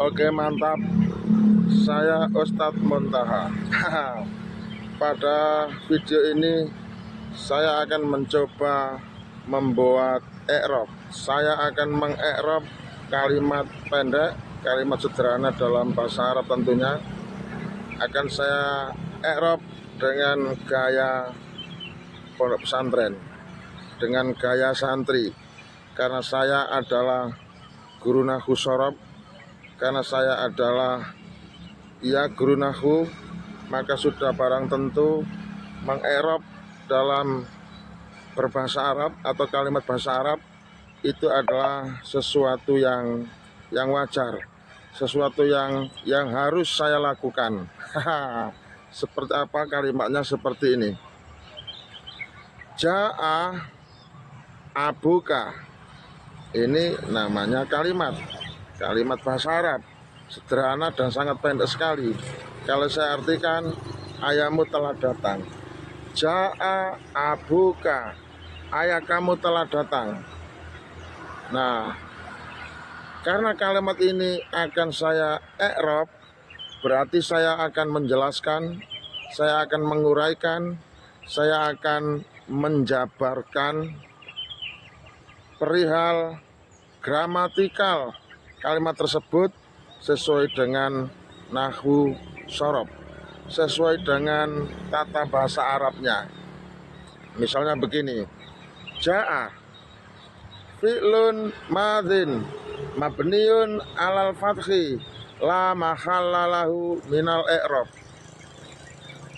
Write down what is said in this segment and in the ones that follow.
Oke, mantap. Saya Ustadz Muntaha. Pada video ini saya akan mencoba membuat i'rab. Saya akan mengi'rab kalimat pendek, kalimat sederhana dalam bahasa Arab tentunya. Akan saya i'rab dengan gaya pondok pesantren, dengan gaya santri. Karena saya adalah guru nahwu shorof, karena saya adalah guru nahwu, maka sudah barang tentu mengi'rab dalam berbahasa Arab atau kalimat bahasa Arab itu adalah sesuatu yang wajar, sesuatu yang harus saya lakukan. Seperti apa kalimatnya? Seperti ini. Ja'a abuka. Ini namanya kalimat bahasa Arab, sederhana dan sangat pendek sekali. Kalau saya artikan, ayahmu telah datang. Ja'a abuka, ayah kamu telah datang. Nah, karena kalimat ini akan saya i'rab, berarti saya akan menjelaskan, saya akan menguraikan, saya akan menjabarkan perihal gramatikal kalimat tersebut sesuai dengan nahwu shorof, sesuai dengan tata bahasa Arabnya. Misalnya begini. Ja'a fi'lun madhin mabniun alal fathi la mahallalahu minal i'rab.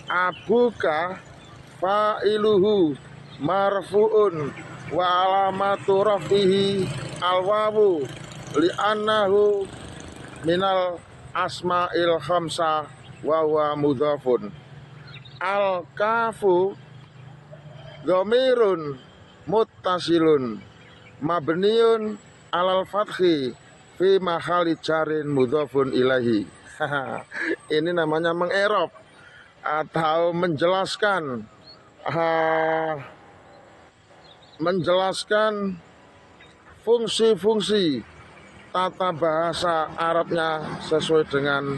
Abuka fa'iluhu marfu'un wa alamatu rafihi alwawu li'annahu minal asma'il khamsa wa huwa mudhafun. Al kafu dhamirun muttasilun mabniun alal fathi fi mahalli jarin mudhafun ilaihi. Ini namanya mengi'rab atau menjelaskan fungsi-fungsi tata bahasa Arabnya sesuai dengan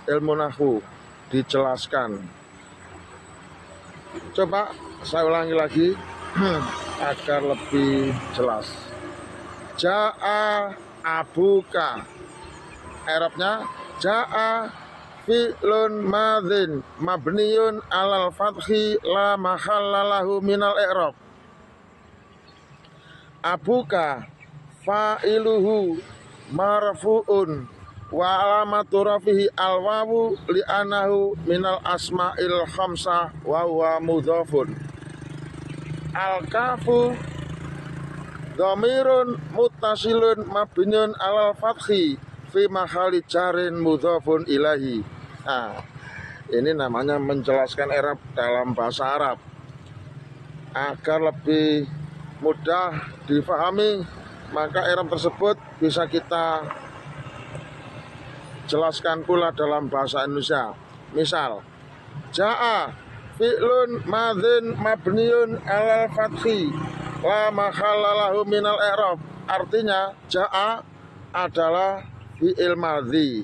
ilmu nahwu, dijelaskan. Coba saya ulangi lagi agar lebih jelas. Ja'a abuka, i'rabnya ja'a fi'lun madhin mabniun alal fathi la mahallalahu minal i'rab. Abuka fa'iluhu marfu'un wa alamatu rafihi alwawu li'anahu minal asma'il khamsa wa huwa mudhafun. Al-kafu dhamirun muttasilun mabniun alal fathi fi mahalli jarin mudhafun ilahi. Nah, ini namanya menjelaskan i'rab dalam bahasa Arab agar lebih mudah difahami. Maka i'rab tersebut bisa kita jelaskan pula dalam bahasa Indonesia. Misal, ja'a fi'lun madhin mabniun alal fathi la mahallalahu minal i'rab. Artinya ja'a adalah fi'il madhi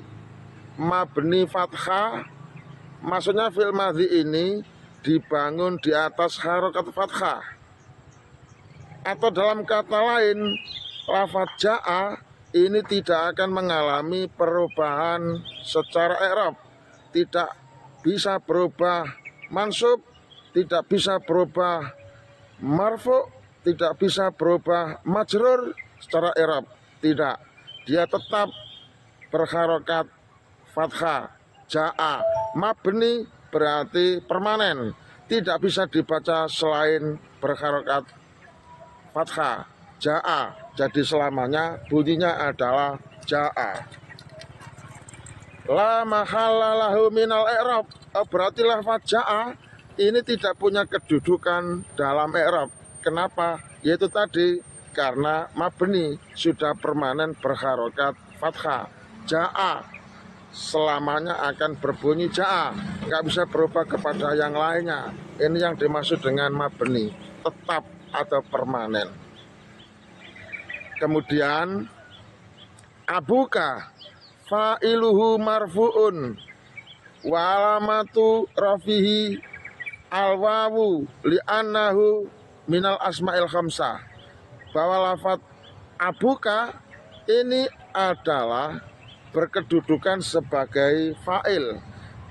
mabni fathah. Maksudnya fi'il madhi ini dibangun di atas harokat fathah. Atau dalam kata lain, lafadz ja'a ini tidak akan mengalami perubahan secara i'rab. Tidak bisa berubah mansub, tidak bisa berubah marfu', tidak bisa berubah majrur secara i'rab. Tidak, dia tetap berharokat fathah. Ja'a mabni berarti permanen, tidak bisa dibaca selain berharokat fathah. Ja'a, jadi selamanya bunyinya adalah ja'a. La mahallalahu minal i'rab, berarti lafadz ja'a ini tidak punya kedudukan dalam i'rab. Kenapa? Yaitu tadi, karena mabni sudah permanen berharokat fathah. Ja'a selamanya akan berbunyi ja'a, nggak bisa berubah kepada yang lainnya. Ini yang dimaksud dengan mabni, tetap atau permanen. Kemudian abuka fa'iluhu marfu'un wa alamatu rafihi al-wawu li'annahu minal asma'il khamsah, bahwa lafaz abuka ini adalah berkedudukan sebagai fa'il.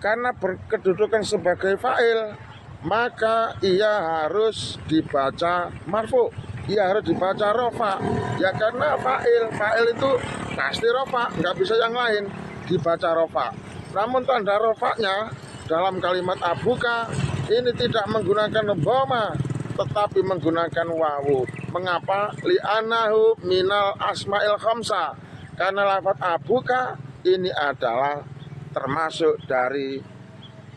Karena berkedudukan sebagai fa'il, maka ia harus dibaca marfu, ia harus dibaca rofa. Ya karena fa'il itu pasti rofa, nggak bisa yang lain, dibaca rofa. Namun tanda rofanya dalam kalimat abuka ini tidak menggunakan dhamma, tetapi menggunakan wawu. Mengapa? Li'anahu minal asma'il khamsah, karena lafaz abuka ini adalah termasuk dari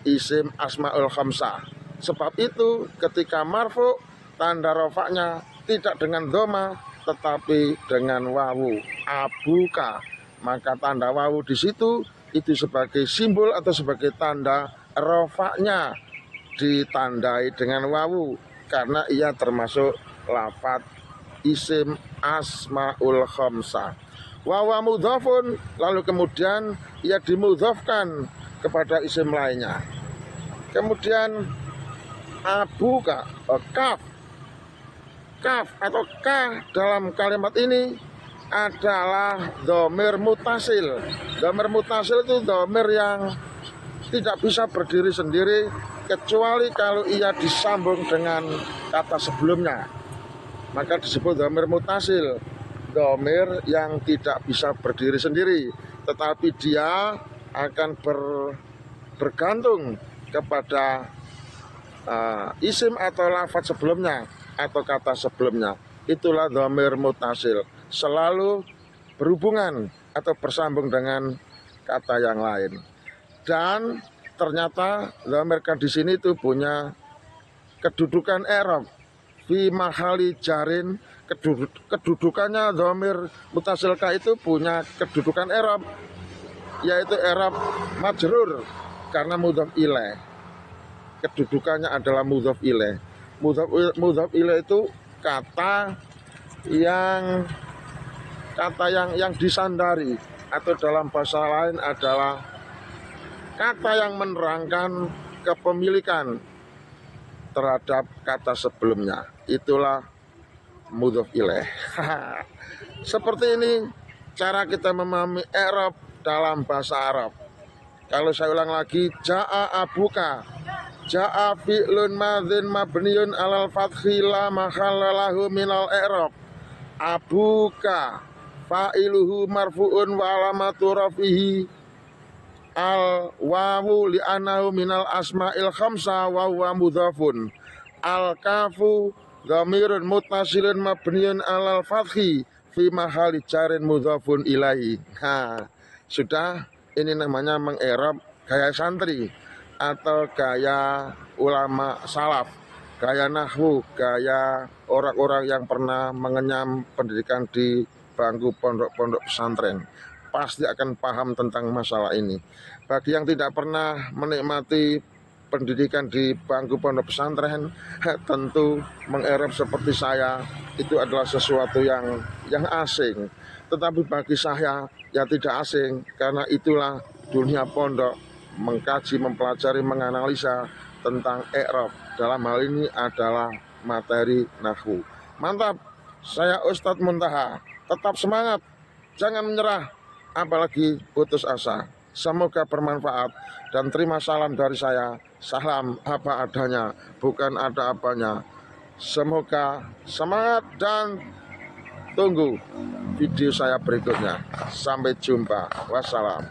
isim asma'ul khamsah. Sebab itu ketika marfu, tanda rofaknya tidak dengan dhamma tetapi dengan wawu, abuka. Maka tanda wawu di situ itu sebagai simbol atau sebagai tanda rofaknya, ditandai dengan wawu karena ia termasuk lafaz isim asma'ul khamsah. Wawa mudhafun, lalu kemudian ia dimudhafkan kepada isim lainnya. Kemudian abuka, kaf atau ka dalam kalimat ini adalah dhamir mutasil. Dhamir mutasil itu dhamir yang tidak bisa berdiri sendiri kecuali kalau ia disambung dengan kata sebelumnya, maka disebut dhamir mutasil. Dhamir yang tidak bisa berdiri sendiri, tetapi dia akan bergantung kepada isim atau lafaz sebelumnya atau kata sebelumnya. Itulah dhamir mutasil, selalu berhubungan atau bersambung dengan kata yang lain. Dan ternyata dhamir ka di sini itu punya kedudukan i'rab fi mahali jarin. Kedudukannya dhamir mutasil ka itu punya kedudukan i'rab, yaitu i'rab majrur karena mudhaf ilaih. Kedudukannya adalah mudhaf ilaih. Mudhaf ilaih itu kata yang disandari, atau dalam bahasa lain adalah kata yang menerangkan kepemilikan terhadap kata sebelumnya. Itulah mudhaf ilaih. Seperti ini cara kita memahami i'rab dalam bahasa Arab. Kalau saya ulang lagi, ja'a abuka, ja'a fi'lun madzin mabniun alal fathi la mahalla lahu minal i'rab. Abuka fa'iluhu marfu'un wa alamatu rafihi al wawu li'anahu minal asma'il khamsah wa huwa mudhafun. Al kafu dhamirun muttasilun mabniun alal fathi fi mahali jarin mudhafun ilaihi. Sudah, ini namanya mengi'rab gaya santri atau gaya ulama salaf, gaya nahwu, gaya orang-orang yang pernah mengenyam pendidikan di bangku pondok-pondok pesantren. Pasti akan paham tentang masalah ini. Bagi yang tidak pernah menikmati pendidikan di bangku pondok pesantren, tentu mengi'rab seperti saya itu adalah sesuatu yang asing. Tetapi bagi saya ya tidak asing, karena itulah dunia pondok, mengkaji, mempelajari, menganalisa tentang i'rab. Dalam hal ini adalah materi nahwu. Mantap, saya Ustadz Muntaha. Tetap semangat, jangan menyerah, apalagi putus asa. Semoga bermanfaat dan terima salam dari saya. Salam apa adanya, bukan ada apanya. Semoga semangat dan tunggu video saya berikutnya. Sampai jumpa. Wassalam.